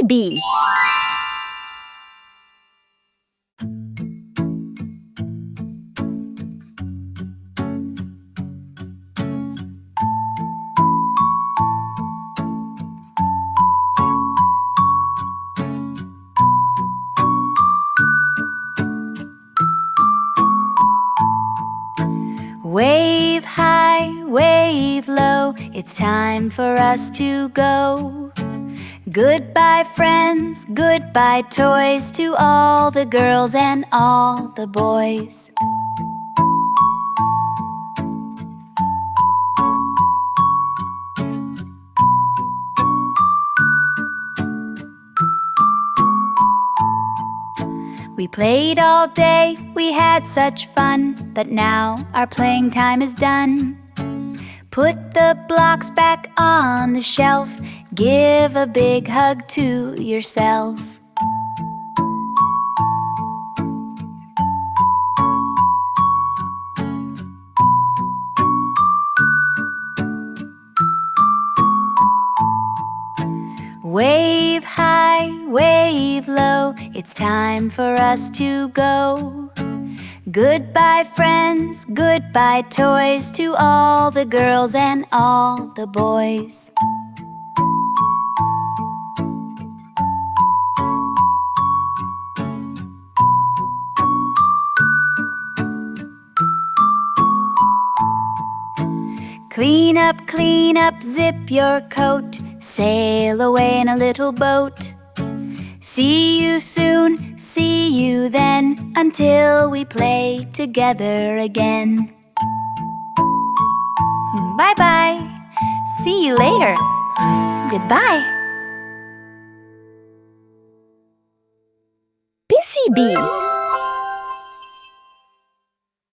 bee. Wave high, wave low, it's time for us to go. Goodbye friends, goodbye toys, to all the girls and all the boys. We played all day, we had such fun, but now our playing time is done. Put the blocks back on the shelf, give a big hug to yourself. Wave high, wave low, it's time for us to go. Goodbye friends, goodbye toys, to all the girls and all the boys. Clean up, zip your coat, sail away in a little boat. See you soon, see you then, until we play together again. Bye-bye. See you later. Goodbye. Busy bee.